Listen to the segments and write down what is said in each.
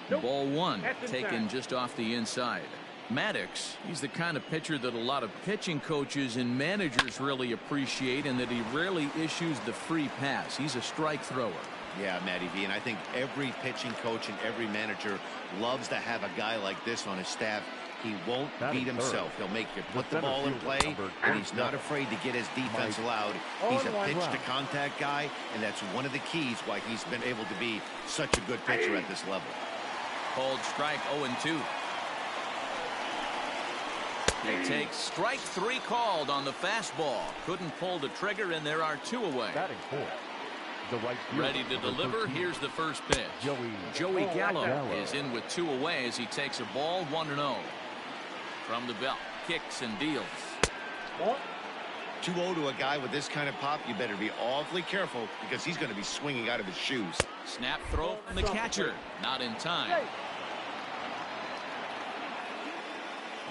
Ball one, taken just off the inside. Maddox, he's the kind of pitcher that a lot of pitching coaches and managers really appreciate, and that he rarely issues the free pass. He's a strike thrower. Yeah, Matty V, and I think every pitching coach and every manager loves to have a guy like this on his staff. He won't beat himself. He'll make you put the ball in play, and he's not afraid to get his defense loud. He's a pitch-to-contact guy, and that's one of the keys why he's been able to be such a good pitcher at this level. Called strike 0-2. He takes strike 3 called on the fastball. Couldn't pull the trigger, and there are 2 away. Ready to deliver. Here's the first pitch. Joey Gallo is in with 2 away as he takes a ball 1-0. From the belt, kicks and deals. 2-0 to a guy with this kind of pop. You better be awfully careful because he's going to be swinging out of his shoes. Snap throw from the catcher. Not in time.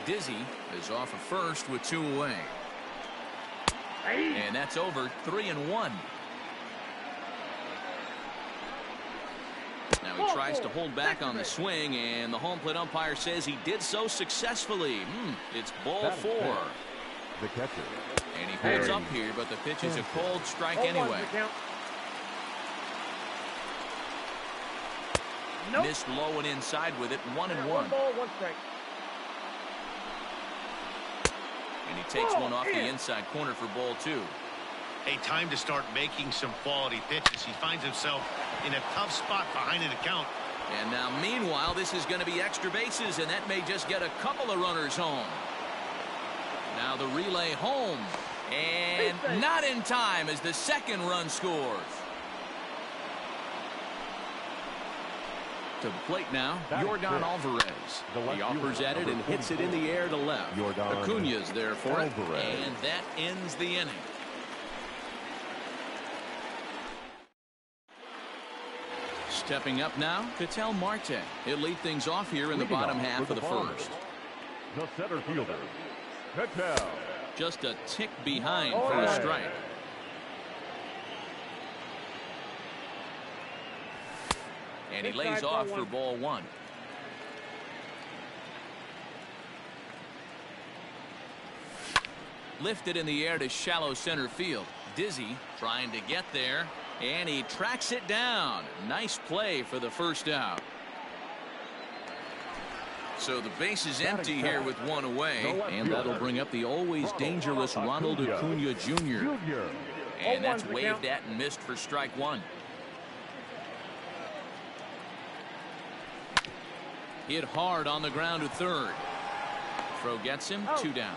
Dizzy is off of first with 2 away. And that's over. 3-1. Now he tries to hold back on the swing, and the home plate umpire says he did so successfly. It's ball 4. The catcher. And he holds up here, but the pitch is a cold strike anyway. Missed low and inside with it. 1-1. 1 ball, 1 strike. And he takes one off the inside corner for ball 2. Hey, time to start making some quality pitches. He finds himself in a tough spot behind an account. And now, meanwhile, this is going to be extra bases, and that may just get a couple of runners home. Now the relay home. And not in time as the second run scores. To the plate now, Yordan Alvarez. He offers at it and hits it in the air to left. Acuna's there for it, and that ends the inning. Stepping up now, Ketel Marte. He'll lead things off here in the bottom half of the first. The center fielder, Ketel. Just a tick behind for a strike. And he lays off for ball 1. Lifted in the air to shallow center field. Dizzy trying to get there, and he tracks it down. Nice play for the first out. So the base is empty here with 1 away, and that'll bring up the always dangerous Ronald Acuna Jr. And that's waved at and missed for strike 1. Hit hard on the ground to third. Throw gets him. 2 down.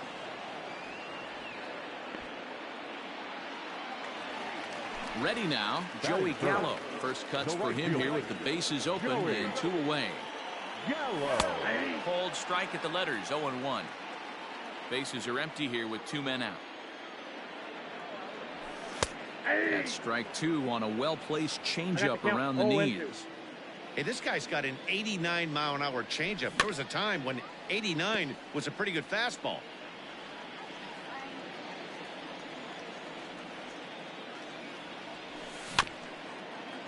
Ready now, Joey Gallo. First cuts for him here with the bases open and 2 away. Cold strike at the letters. 0-1. Bases are empty here with 2 men out. That's strike 2 on a well-placed changeup around the knees. Hey, this guy's got an 89-mile-an-hour changeup. There was a time when 89 was a pretty good fastball.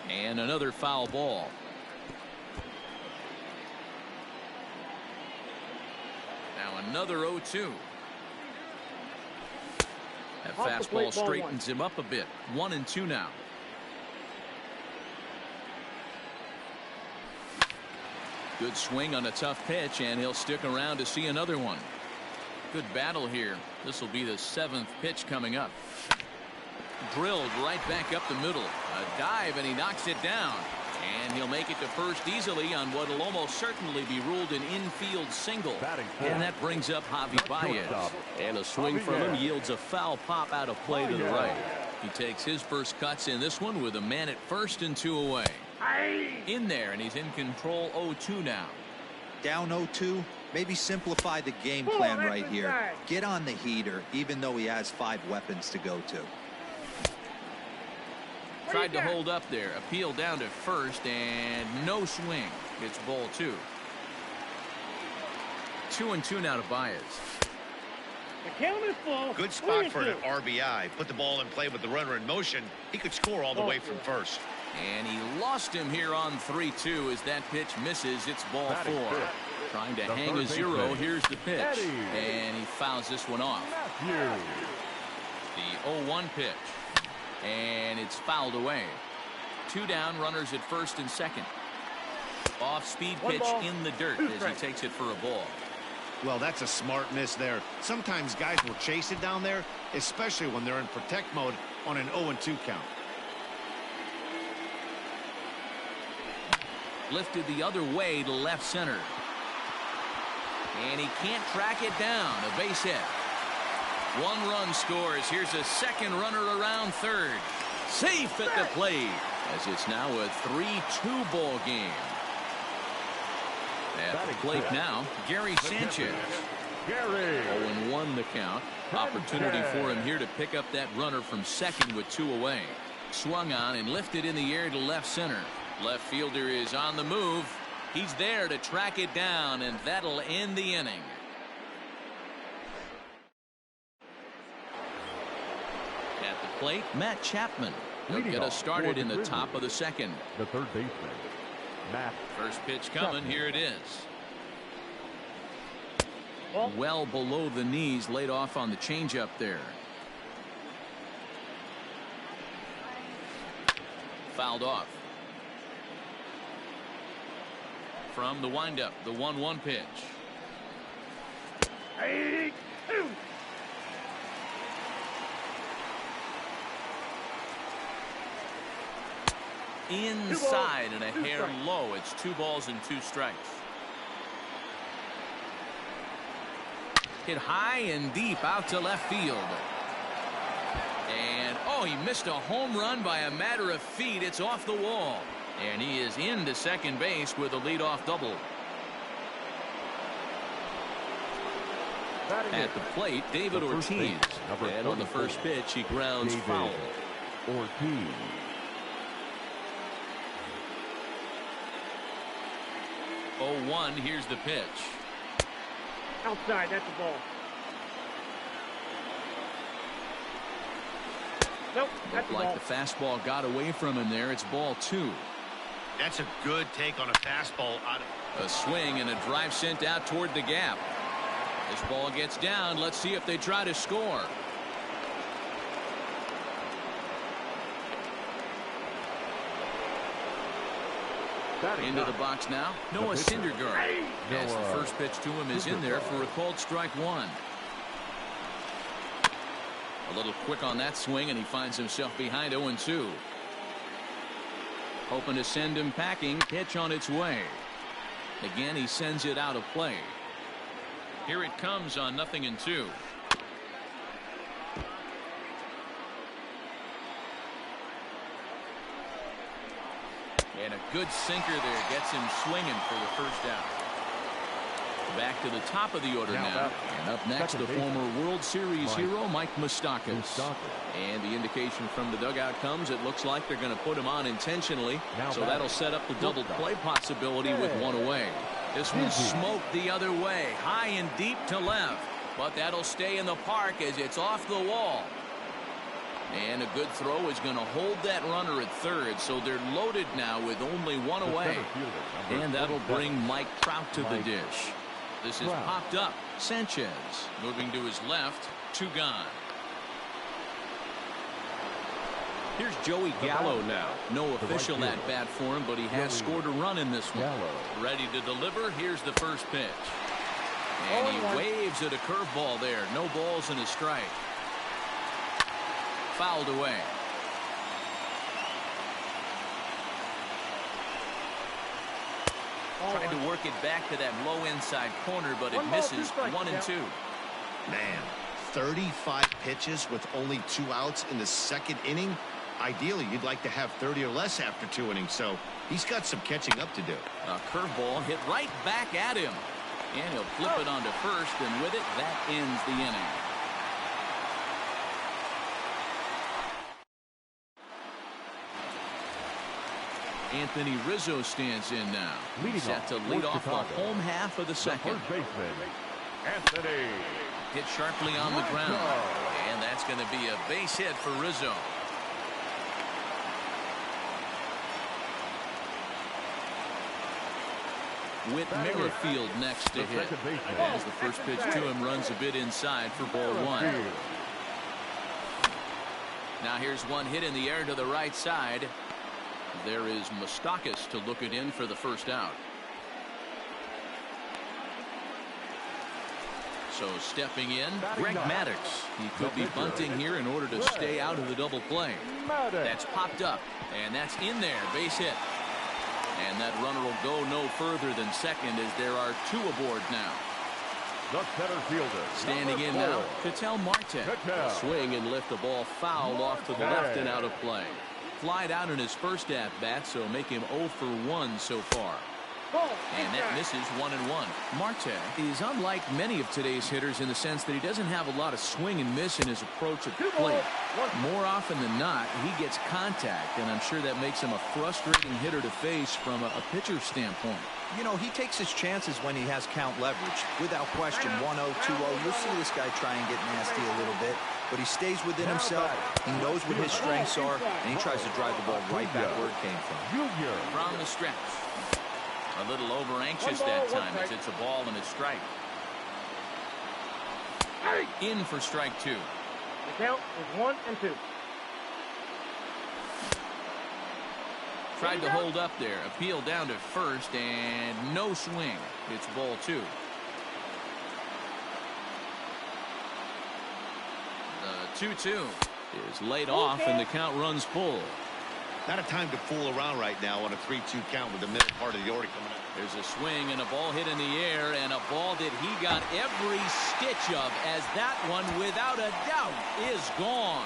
And another foul ball. Now another 0-2. That fastball straightens him up a bit. 1-2 now. Good swing on a tough pitch, and he'll stick around to see another one. Good battle here. This will be the 7th pitch coming up. Drilled right back up the middle. A dive, and he knocks it down. And he'll make it to first easily on what will almost certainly be ruled an infield single. And that brings up Javi Baez. And a swing from him yields a foul pop out of play to the right. He takes his first cuts in this one with a man at first and 2 away. In there, and he's in control. 0-2 now. Down 0-2. Maybe simplify the game plan right here. Get on the heater, even though he has 5 weapons to go to. Tried to hold up there. Appeal down to first, and no swing. It's ball 2. 2-2 now to Baez. The count is full. Good spot for an RBI. Put the ball in play with the runner in motion. He could score all the way from first. And he lost him here on 3-2 as that pitch misses. It's ball 4. Trying to hang a 0. Here's the pitch. And he fouls this one off. The 0-1 pitch. And it's fouled away. 2 down, runners at first and second. Off-speed pitch in the dirt as he takes it for a ball. Well, that's a smart miss there. Sometimes guys will chase it down there, especially when they're in protect mode on an 0-2 count. Lifted the other way to left center. And he can't track it down. A base hit. 1 run scores. Here's a second runner around third. Safe at the plate as it's now a 3-2 ball game. At the plate now, Gary Sanchez. 0-1 the count. Opportunity for him here to pick up that runner from second with 2 away. Swung on and lifted in the air to left center. Left fielder is on the move. He's there to track it down, and that'll end the inning. At the plate, Matt Chapman. He'll get us started in the top of the second. The third baseman, Matt. First pitch coming. Here it is. Well below the knees, laid off on the changeup there. Fouled off. From the windup, the 1-1 pitch. Inside and a hair low. It's 2 balls and 2 strikes. Hit high and deep out to left field. And oh, he missed a home run by a matter of feet. It's off the wall. And he is into second base with a leadoff double. At the plate, David Ortiz. And on the first pitch, he grounds foul. Ortiz. 0-1, here's the pitch. Outside, that's the ball. Nope, that's the ball. Like the fastball got away from him there. It's ball 2. That's a good take on a fastball. A swing and a drive sent out toward the gap. This ball gets down. Let's see if they try to score. Into the box now, Noah Syndergaard. As the first pitch to him is in there for a called strike 1. A little quick on that swing, and he finds himself behind 0-2. Hoping to send him packing. Pitch on its way. Again, he sends it out of play. Here it comes on 0-2. And a good sinker there gets him swinging for the first out. Back to the top of the order now. And up next, the former World Series hero, Mike Moustakas. And the indication from the dugout comes, it looks like they're going to put him on intentionally. So that'll set up the double play possibility with 1 away. This one smoked the other way, high and deep to left. But that'll stay in the park as it's off the wall. And a good throw is going to hold that runner at third, so they're loaded now with only 1 away. And that'll bring Mike Trout to the dish. This is popped up. Sanchez moving to his left. 2 gone. Here's Joey Gallo now. No official at bat for him, but he has scored a run in this one. Ready to deliver. Here's the first pitch. And he waves at a curveball there. No balls and a strike. Fouled away. Trying to work it back to that low inside corner, but it misses. 1-2. Man, 35 pitches with only 2 outs in the second inning. Ideally, you'd like to have 30 or less after 2 innings, so he's got some catching up to do. A curveball hit right back at him. And he'll flip it onto first, and with it, that ends the inning. Anthony Rizzo stands in now. Set to lead off the home half of the second. First baseman, Anthony. Hit sharply on the ground. And that's going to be a base hit for Rizzo. Whit Merrifield next to hit. As the first pitch to him runs a bit inside for ball one. Now here's one hit in the air to the right side. There is Moustakas to look it in for the first out. So stepping in, Greg Maddux. He could be bunting here in order to stay out of the double play. That's popped up, and that's in there, base hit. And that runner will go no further than second as there are two aboard now. The center fielder. Standing in now, Ketel Marte. Swing and lift the ball foul off to the left and out of play. Flied out in his first at-bat, so make him 0 for 1 so far. And that misses 1-1. Marte is unlike many of today's hitters in the sense that he doesn't have a lot of swing and miss in his approach at the plate. More often than not, he gets contact, and I'm sure that makes him a frustrating hitter to face from a pitcher's standpoint. You know, he takes his chances when he has count leverage. Without question, 1-0, 2-0. You'll see this guy try and get nasty a little bit, but he stays within himself. He knows what his strengths are, and he tries to drive the ball right back where it came from. From the stretch. A little over anxious that time as it's a ball and a strike. In for strike two. The count is 1 and 2. Tried to hold up there. Appeal down to first and no swing. It's ball two. The 2-2 is laid off and the count runs full. Not a time to fool around right now on a 3-2 count with the middle part of the order coming up. There's a swing and a ball hit in the air, and a ball that he got every stitch of, as that one without a doubt is gone.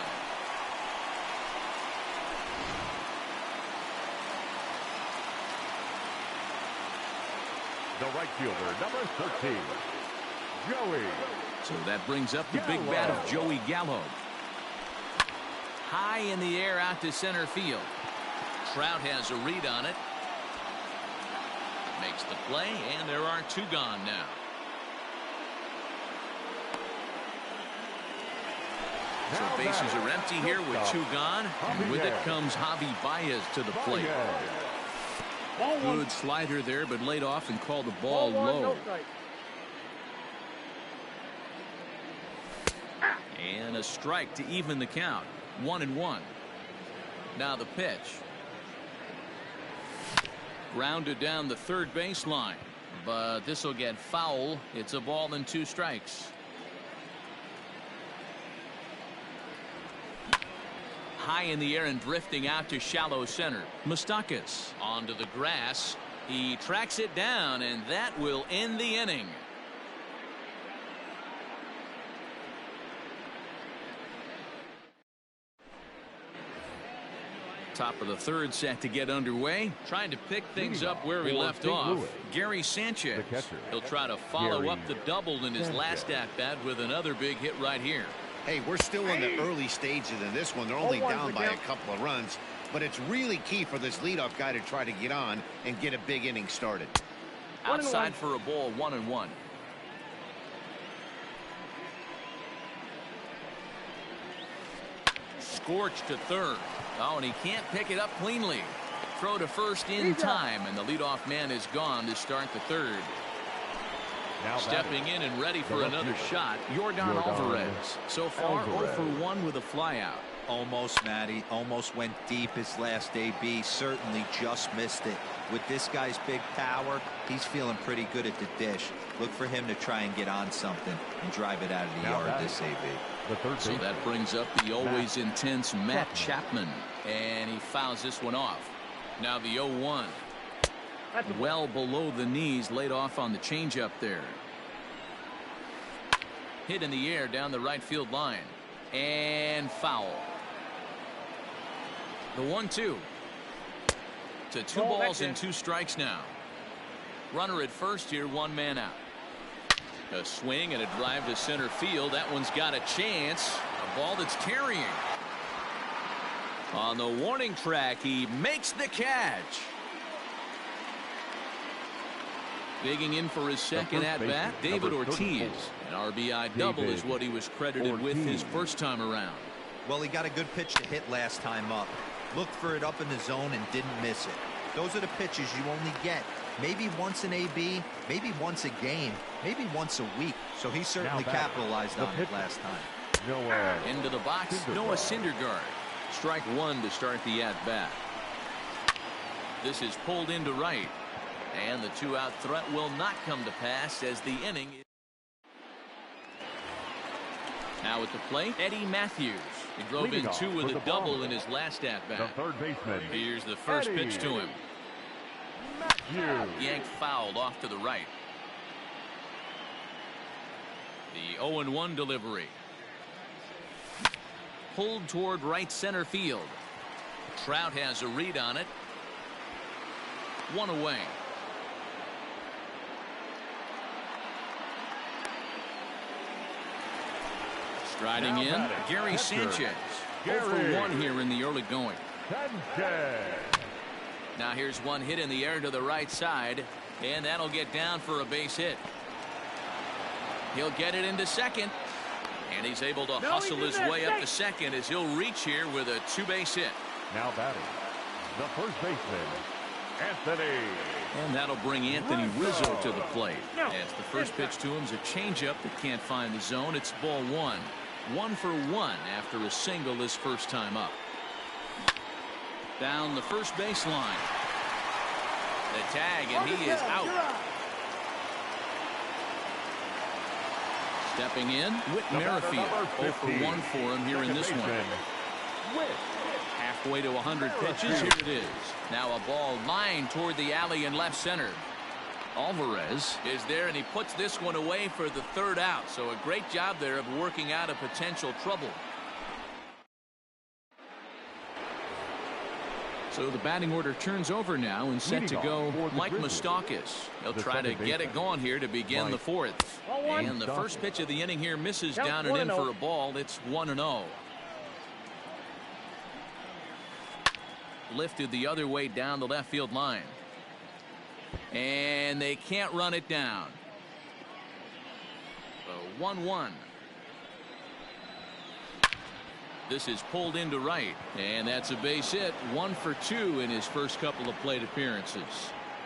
The right fielder, number 13, Joey. So that brings up the big bat of Joey Gallo. High in the air out to center field. Trout has a read on it. Makes the play, and there are two gone now. So bases are empty here with two gone. And with it comes Javi Baez to the plate. Good slider there, but laid off and called the ball low. And a strike to even the count. 1-1. Now the pitch. Grounded down the third baseline, but this will get foul. It's a ball and 2 strikes. High in the air and drifting out to shallow center. Moustakas onto the grass. He tracks it down, and that will end the inning. Top of the third set to get underway. Trying to pick things up where he left off. Gary Sanchez. He'll try to follow up the double in his last at-bat with another big hit right here. Hey, we're still in the early stages of this one. They're only down by a couple of runs, but it's really key for this leadoff guy to try to get on and get a big inning started. Outside for a ball, 1-1. Scorched to third. Oh, and he can't pick it up cleanly. Throw to first in time, and the leadoff man is gone to start the third. Now stepping in and ready for another shot, Yordan Alvarez. So far, 0 for 1 with a flyout. Almost, Matty. Almost went deep his last AB. Certainly just missed it. With this guy's big power, he's feeling pretty good at the dish. Look for him to try and get on something and drive it out of the yard this AB. So that brings up the always intense Matt Chapman. And he fouls this one off. Now the 0-1. Well below the knees, laid off on the changeup there. Hit in the air down the right field line. And foul. The 1-2. To 2 balls and 2 strikes now. Runner at first here, 1 man out. A swing and a drive to center field. That one's got a chance. A ball that's carrying. On the warning track, he makes the catch. Digging in for his second at-bat, David Ortiz. An RBI double is what he was credited with his first time around. Well, he got a good pitch to hit last time up. Looked for it up in the zone and didn't miss it. Those are the pitches you only get maybe once in AB, maybe once a game, maybe once a week. So he certainly capitalized on it last time. Noah. Into the box, Noah Syndergaard. Strike one to start the at-bat. This is pulled into right. And the two-out threat will not come to pass as the inning. Now at the plate, Eddie Matthews. He drove in two with a double in his last at-bat. The third baseman. Here's the first pitch to him. Matthews. Yanked fouled off to the right. The 0-1 delivery. Pulled toward right center field. Trout has a read on it. One away. Striding in, Gary Sanchez. 0 for 1 here in the early going. Now here's one hit in the air to the right side, and that'll get down for a base hit. He'll get it into second, and he's able to hustle his way up to second as he'll reach here with a two-base hit. Now batting, the first baseman, Anthony. And that'll bring Anthony Rizzo to the plate. As the first pitch to him is a changeup that can't find the zone. It's ball one. 1 for 1 after a single his first time up. Down the first baseline. The tag, and he is out. Stepping in, Whit Merrifield. 0 for 1 for him here in this one. Halfway to 100 pitches. Here it is. Now a ball lined toward the alley in left center. Alvarez is there, and he puts this one away for the third out. So a great job there of working out a potential trouble. So the batting order turns over now, and set to go Mike Moustakas. He'll try to get it going here to begin the fourth. And the first pitch of the inning here misses down and in for a ball. It's 1-0. Lifted the other way down the left field line. And they can't run it down. So 1-1. This is pulled into right, and that's a base hit. 1 for 2 in his first couple of plate appearances.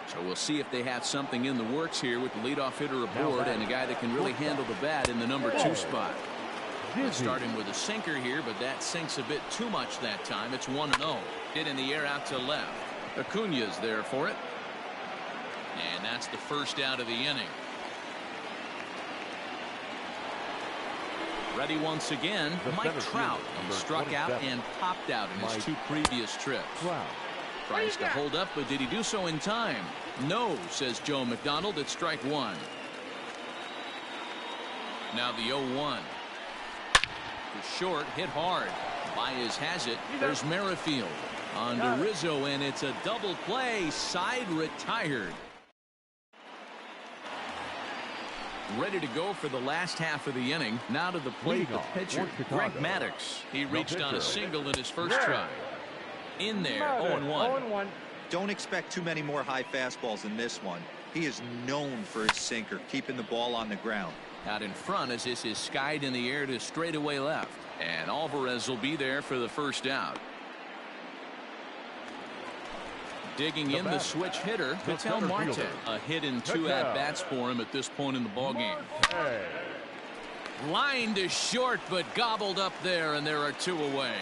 So we'll see if they have something in the works here with the leadoff hitter aboard and a guy that can really handle the bat in the number 2 spot. Starting with a sinker here, but that sinks a bit too much that time. It's 1-0. Hit in the air out to left. Acuna's there for it. And that's the first out of the inning. Ready once again, Mike Trout. He struck out and popped out in his 2 previous trips. Tries to hold up, but did he do so in time? No, says Joe McDonald. It's strike 1. Now the 0-1. To short, hit hard. Baez has it. There's Merrifield. On to Rizzo, and it's a double play. Side retired. Ready to go for the last half of the inning. Now to the plate, the pitcher, Greg Maddux. He reached on a single in his first try. In there, 0-1. Don't expect too many more high fastballs in this one. He is known for his sinker, keeping the ball on the ground. Out in front as this is skied in the air to straightaway left. And Alvarez will be there for the first out. Digging in the switch hitter, Vital Marte. A hit in 2 at-bats for him at this point in the ballgame. Line to short, but gobbled up there, and there are 2 away.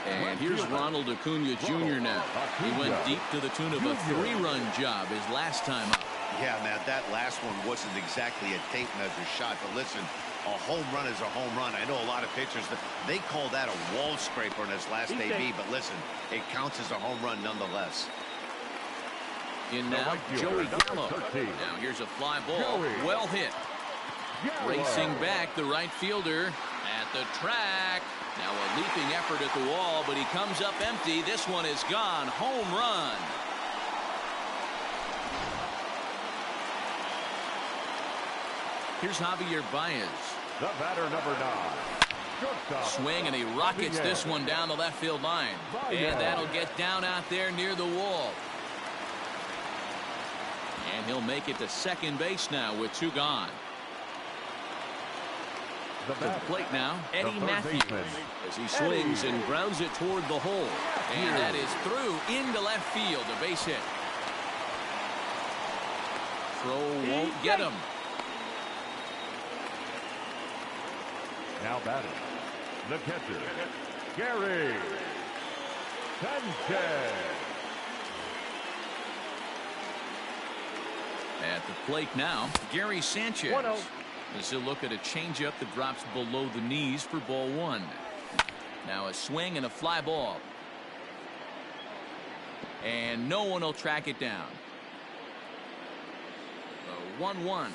And here's Ronald Acuna Jr. now. He went deep to the tune of a 3-run job his last time up. Yeah, Matt, that last one wasn't exactly a tape measure shot, but listen, a home run is a home run. I know a lot of pitchers, they call that a wall scraper in his last AB, but listen, it counts as a home run nonetheless. In now, Joey Gallo. Now here's a fly ball. Well hit. Racing back, the right fielder at the track. Now a leaping effort at the wall, but he comes up empty. This one is gone. Home run. Here's Javier Baez. The batter, number 9. Swing, and he rockets this one down the left field line. And that'll get down out there near the wall. And he'll make it to second base now with 2 gone. To the plate now, Eddie Matthews. As he swings and grounds it toward the hole. And that is through into left field. A base hit. Throw won't get him. Now batting, the catcher, Gary Sanchez. At the plate now, Gary Sanchez. 1-0. As he'll look at a changeup that drops below the knees for ball one. Now a swing and a fly ball. And no one will track it down. 1-1.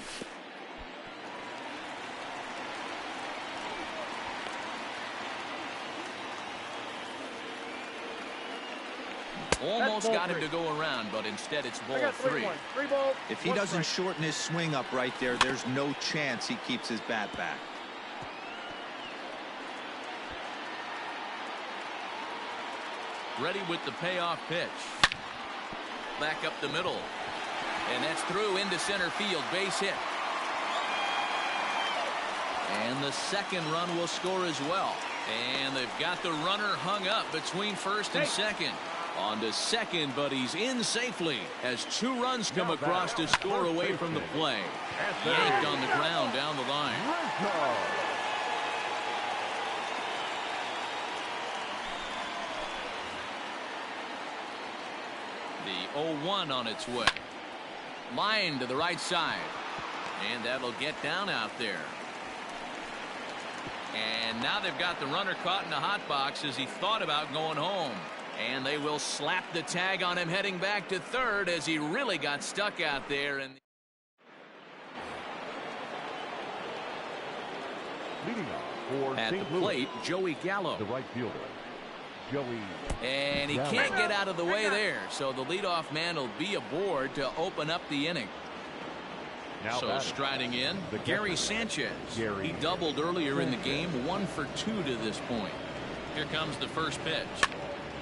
Almost got him to go around, but instead it's ball three. 3 balls. If he doesn't shorten his swing up right there, there's no chance he keeps his bat back. Ready with the payoff pitch. Back up the middle. And that's through into center field. Base hit. And the second run will score as well. And they've got the runner hung up between first and second. On to second, but he's in safely as 2 runs come across to score away from the play. Yanked on the ground down the line. The 0-1 on its way. Line to the right side. And that'll get down out there. And now they've got the runner caught in the hot box as he thought about going home. And they will slap the tag on him heading back to third as he really got stuck out there. And Leading off for at St. the Louis, plate, Joey Gallo. the right fielder, Joey. And he can't get out of the way there. So the leadoff man will be aboard to open up the inning. Now So batting, striding in, the Gary catcher, Sanchez. Gary He doubled earlier in the game, 1 for 2 to this point. Here comes the first pitch.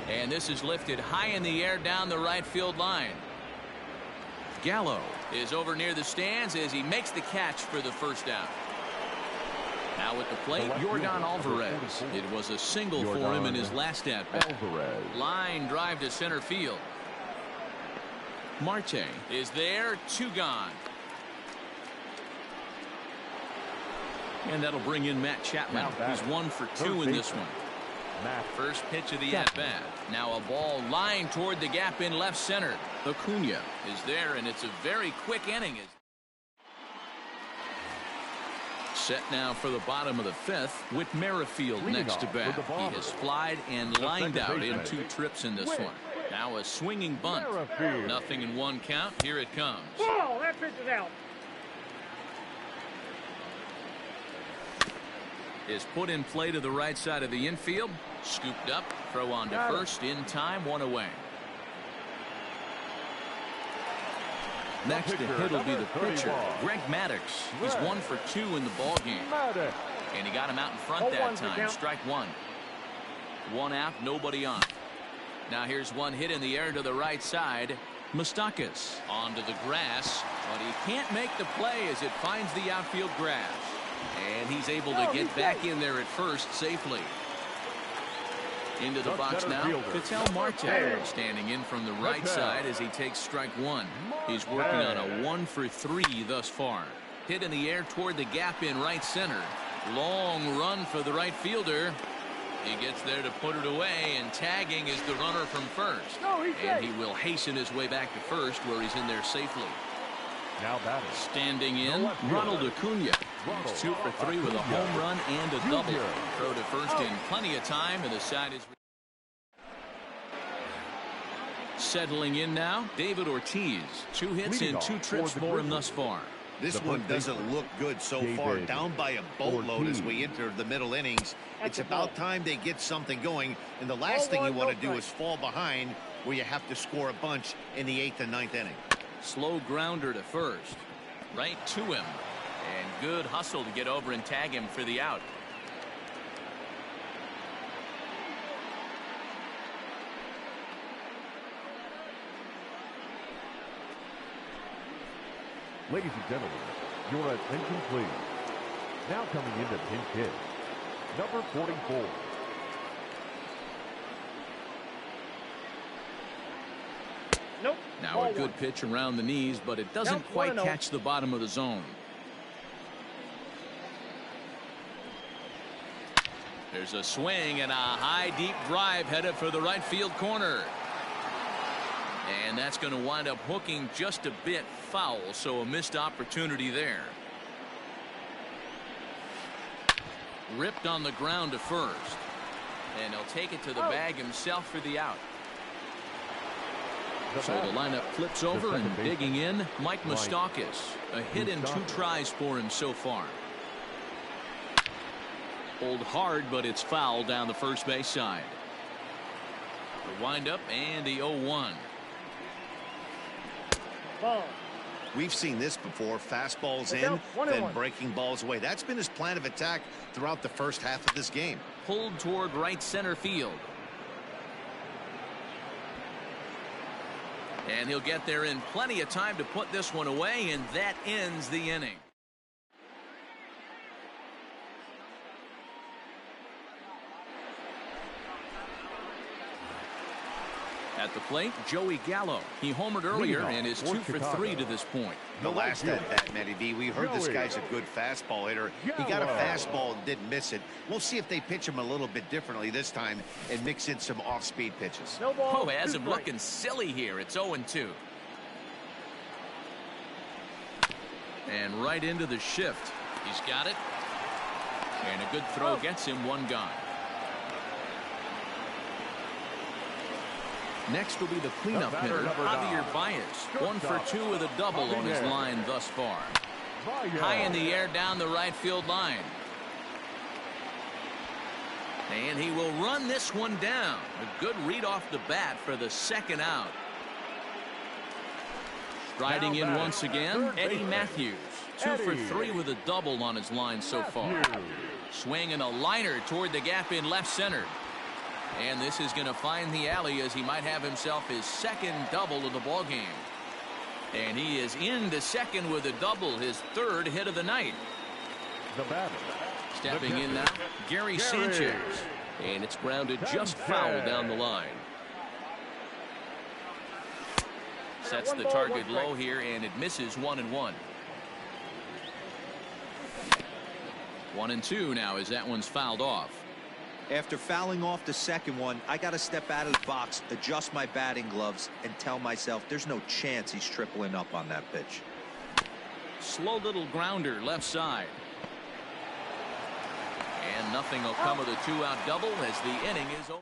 And this is lifted high in the air down the right field line. Gallo is over near the stands as he makes the catch for the first out. Now at the plate, Yordan Alvarez. It was a single for him in his last at-bat. Line drive to center field. Marte is there, 2 gone. And that'll bring in Matt Chapman. He's 1 for 2 in this one. First pitch of the at-bat. Now a ball lined toward the gap in left center. Acuna is there, and it's a very quick inning. Set now for the bottom of the 5th with Merrifield next to bat. He has flied and lined out in 2 trips in this one. Now a swinging bunt. Nothing in 1 count. Here it comes. Ball. That pitch is out. Is put in play to the right side of the infield. Scooped up. Throw on to first. In time. 1 away. Next to hit will be the pitcher, Greg Maddux. He's 1 for 2 in the ball game. And he got him out in front that time. Strike 1. 1 out, nobody on. Now here's one hit in the air to the right side. Moustakas onto the grass, but he can't make the play as it finds the outfield grass. And he's able to get back in there at first safely. Into the box now, Ketel Marte standing in from the right side as he takes strike 1. He's working on a 1 for 3 thus far. Hit in the air toward the gap in right center. Long run for the right fielder. He gets there to put it away, and tagging is the runner from first. And he will hasten his way back to first where he's in there safely. Now batting. Standing in, Ronald Acuna. He's 2 for 3 with a home run and a double. Throw to first in plenty of time, and the side is settling in now. David Ortiz. 2 hits in 2 trips for him thus far. This one doesn't look good so far. Down by a boatload as we enter the middle innings. It's about time they get something going. And the last thing you want to do is fall behind where you have to score a bunch in the 8th and 9th inning. Slow grounder to first. Right to him. And good hustle to get over and tag him for the out. Ladies and gentlemen, your attention please. Now coming into pinch hit, number 44. Nope. Now a good pitch around the knees, but it doesn't quite catch the bottom of the zone. There's a swing and a high deep drive headed for the right field corner. And that's going to wind up hooking just a bit foul, so a missed opportunity there. Ripped on the ground to first. And he'll take it to the bag himself for the out. So the lineup flips over, and digging in, Mike Moustakas. A hit in 2 tries for him so far. Pulled hard, but it's foul down the first base side. The windup and the 0-1. Ball. We've seen this before. Fastballs in, then breaking balls away. That's been his plan of attack throughout the first half of this game. Pulled toward right center field. And he'll get there in plenty of time to put this one away, and that ends the inning. At the plate, Joey Gallo. He homered earlier and is 2 for 3 to this point. The last at bat, Matty B, we heard this guy's a good fastball hitter. He got a fastball and didn't miss it. We'll see if they pitch him a little bit differently this time and mix in some off-speed pitches. Oh, has him looking silly here. It's 0-2. And right into the shift. He's got it. And a good throw gets him 1 gone. Next will be the cleanup hitter, Javier Baez. 1 for 2 with a double on his line thus far. High in the air down the right field line. And he will run this one down. A good read off the bat for the second out. Striding in once again, Eddie Matthews. 2 for 3 with a double on his line so far. Swinging a liner toward the gap in left center. And this is going to find the alley as he might have himself his second double of the ball game. And he is into second with a double, his 3rd hit of the night. The batter. Stepping in now, Gary Sanchez. And it's grounded just foul down the line. Sets the target low here, and it misses 1-1. 1-2 now as that one's fouled off. After fouling off the second one, I got to step out of the box, adjust my batting gloves, and tell myself there's no chance he's tripling up on that pitch. Slow little grounder left side. And nothing will come of the 2-out double as the inning is over.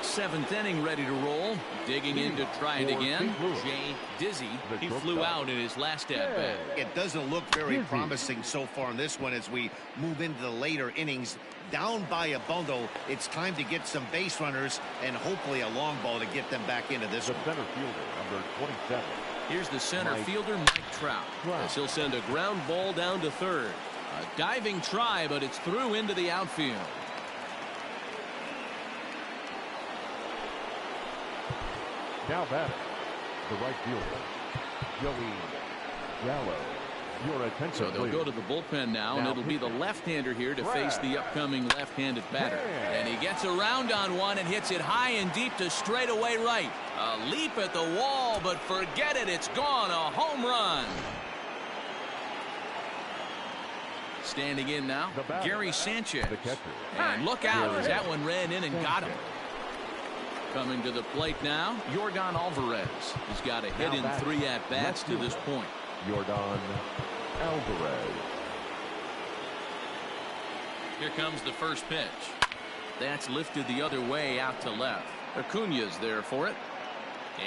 7th inning ready to roll. Digging in to try it again. Jay Dizzy. He flew out in his last at-bat. It doesn't look very promising so far in this one as we move into the later innings. Down by a bundle, it's time to get some base runners and hopefully a long ball to get them back into this one. Center fielder, number 27. Here's the center fielder, Mike Trout. As he'll send a ground ball down to third. A diving try, but it's through into the outfield. Now batting, the right fielder, Joey Gallo. Your attention, so they'll go to the bullpen now, and it'll be the left-hander here to face the upcoming left-handed batter. And he gets around on one and hits it high and deep to straightaway right. A leap at the wall, but forget it, it's gone. A home run. Standing in now, Gary Sanchez. And look out as that one ran in and got him. Coming to the plate now, Yordan Alvarez. He's got a hit in 3 at-bats to this point. Yordan Alvarez. Here comes the first pitch. That's lifted the other way out to left. Acuna's there for it.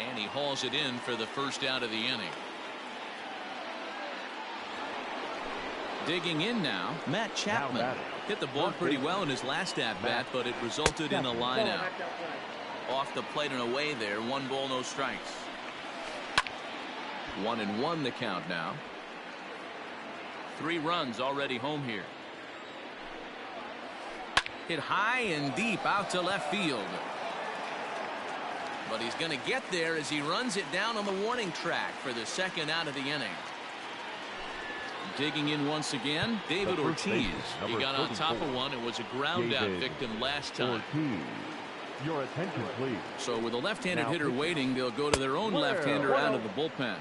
And he hauls it in for the first out of the inning. Digging in now, Matt Chapman. Hit the ball pretty well in his last at-bat, but it resulted in a line out. Off the plate and away there. 1 ball, no strikes. 1-1 the count now. 3 runs already home here. Hit high and deep out to left field. But he's going to get there as he runs it down on the warning track for the second out of the inning. Digging in once again, David Ortiz. He got on top of one. It was a ground out victim last time. Your attention, please. So with a left-handed hitter waiting, they'll go to their own left-hander out of the bullpen.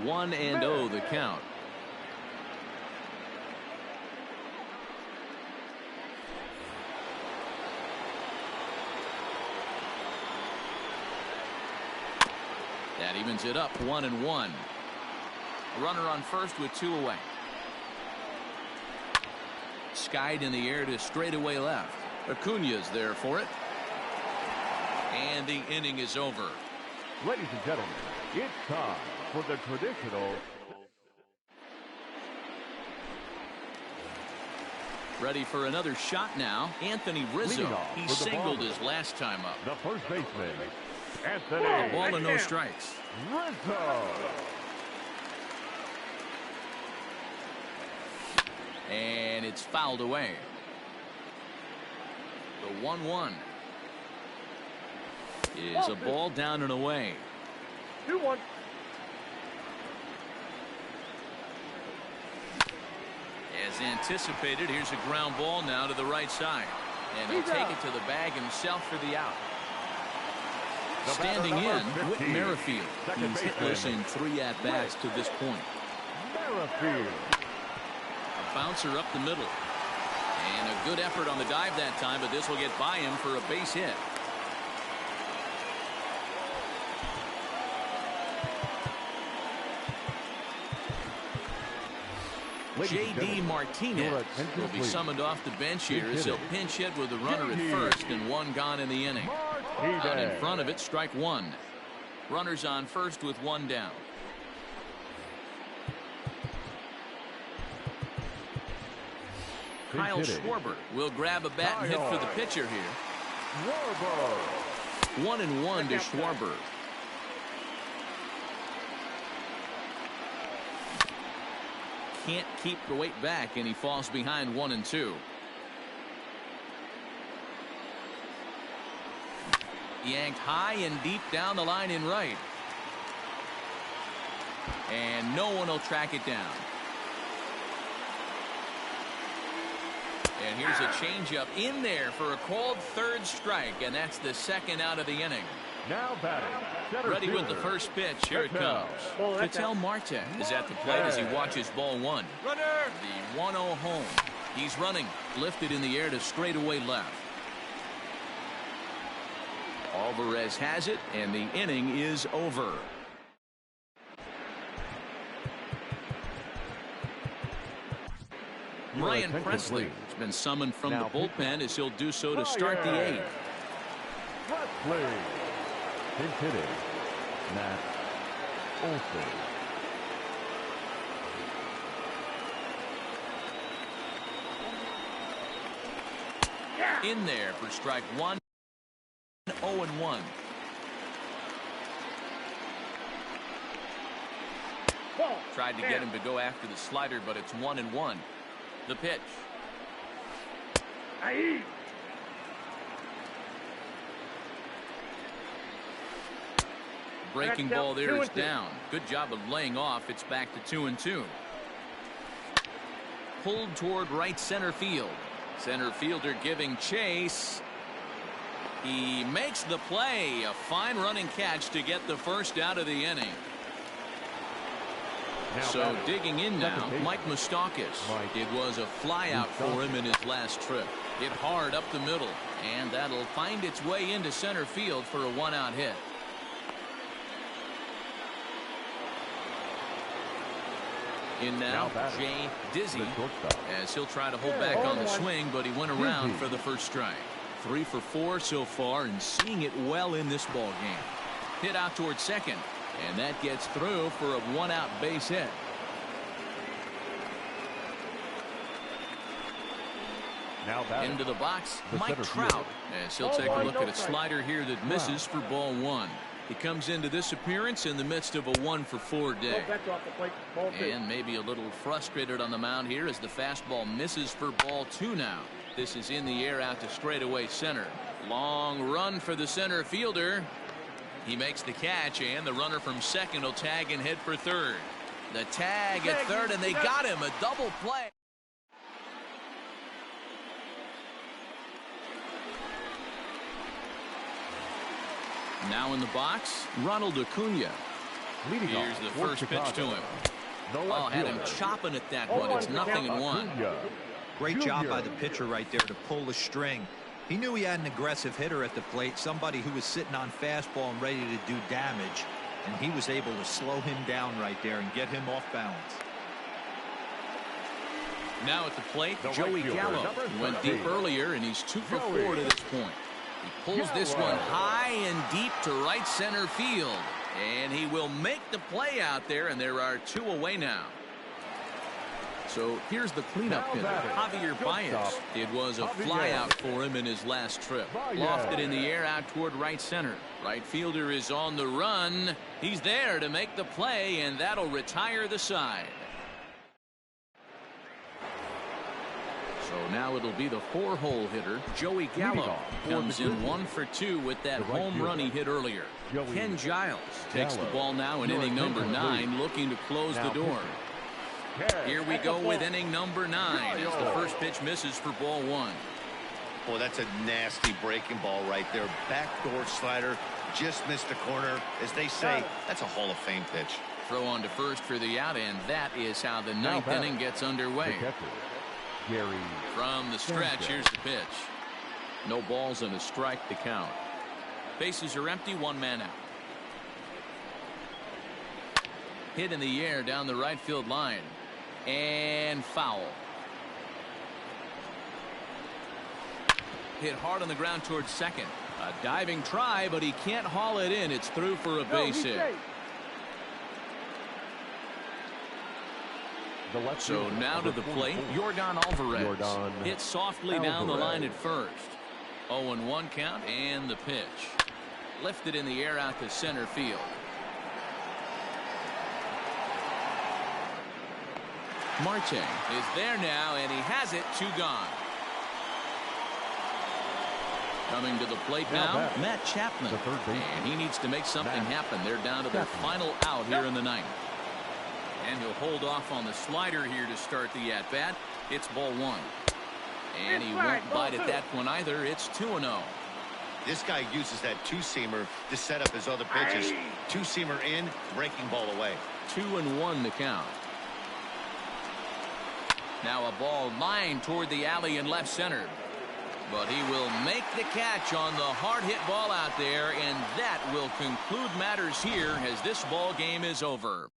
1-0 the count. That evens it up 1-1. Runner on first with 2 away. Skied in the air to straightaway left. Acuna's there for it. And the inning is over. Ladies and gentlemen, it's time for the traditional. Ready for another shot now. Anthony Rizzo. He singled his last time up. The first baseman, Anthony. A ball and no strikes. Rizzo. And it's fouled away. The 1-1 is a ball down and away. 2-1. As anticipated, here's a ground ball now to the right side. And he'll take it to the bag himself for the out. Standing in, Whit Merrifield. He's hitless in 3 at-bats to this point. Merrifield. A bouncer up the middle. And a good effort on the dive that time, but this will get by him for a base hit. J.D. Martinez will be summoned off the bench here as he'll pinch hit with the runner at first and 1 gone in the inning. Out in front of it, strike 1. Runners on first with 1 down. Kyle Schwarber will grab a bat and hit for the pitcher here. 1-1 to Schwarber. Can't keep the weight back, and he falls behind 1-2. Yanked high and deep down the line in right. And no one will track it down. And here's a changeup in there for a called 3rd strike, and that's the 2nd out of the inning. Now batting. Ready with the first pitch. Here it comes. Ketel Marte is at the plate as he watches ball 1. Runner. The 1-0 home. He's running. Lifted in the air to straightaway left. Alvarez has it, and the inning is over. Ryan Presley has been summoned from the bullpen as he'll do so to start the 8th. Presley. Pinch hitting, Matt Olson. In there for strike 1. 0-1. Tried to get him to go after the slider, but it's 1-1. The pitch. Breaking ball there is down. Good job of laying off. It's back to 2-2. Pulled toward right center field. Center fielder giving chase. He makes the play. A fine running catch to get the first out of the inning. So digging in now, Mike Moustakas. It was a fly out for him in his last trip. Hit hard up the middle, and that'll find its way into center field for a 1-out hit. In now, Jay Dizzy, as he'll try to hold back on the swing, but he went around for the first strike. 3 for 4 so far, and seeing it well in this ball game. Hit out towards second, and that gets through for a 1-out base hit. Into the box, Mike Trout, as he'll take a look at a slider here that misses for ball 1. He comes into this appearance in the midst of a 1 for 4 day. And maybe a little frustrated on the mound here as the fastball misses for ball 2 now. This is in the air out to straightaway center. Long run for the center fielder. He makes the catch, and the runner from second will tag and head for third. The tag at third, and they got him. A double play. Now in the box, Ronald Acuna. Here's the first pitch to him. Oh, had him chopping at that one. It's 0-1. Great job by the pitcher right there to pull the string. He knew he had an aggressive hitter at the plate, somebody who was sitting on fastball and ready to do damage, and he was able to slow him down right there and get him off balance. Now at the plate, Joey Gallo. He went deep earlier, and he's 2 for 4 to this point. He pulls this one high and deep to right center field, and he will make the play out there, and there are 2 away now. So here's the cleanup hitter, Javier Baez. It was a flyout for him in his last trip. Lofted in the air out toward right center. Right fielder is on the run. He's there to make the play, and that'll retire the side. So now it'll be the 4-hole hitter, Joey Gallo. Comes in 1 for 2 with that home run he hit earlier. Ken Giles takes the ball now in inning number 9, looking to close the door. Here we go with inning number 9 as the first pitch misses for ball 1. Boy, that's a nasty breaking ball right there. Backdoor slider, just missed the corner. As they say, that's a Hall of Fame pitch. Throw on to first for the out, and that is how the 9th inning gets underway. From the stretch, here's the pitch. No balls and a strike to count. Bases are empty, 1 man out. Hit in the air down the right field line. And foul. Hit hard on the ground towards second. A diving try, but he can't haul it in. It's through for a base hit. So now to the plate, Yordan Alvarez. Hit softly down the line at first. 0-1 count, and the pitch. Lifted in the air out to center field. Marte is there now, and he has it. 2 gone. Coming to the plate now, Matt Chapman. And he needs to make something happen. They're down to their final out here in the 9th. And he'll hold off on the slider here to start the at-bat. It's ball 1. And he won't bite at that one either. It's 2-0. This guy uses that 2-seamer to set up his other pitches. 2-seamer in, breaking ball away. 2-1 to count. Now a ball lined toward the alley in left center. But he will make the catch on the hard hit ball out there, and that will conclude matters here as this ball game is over.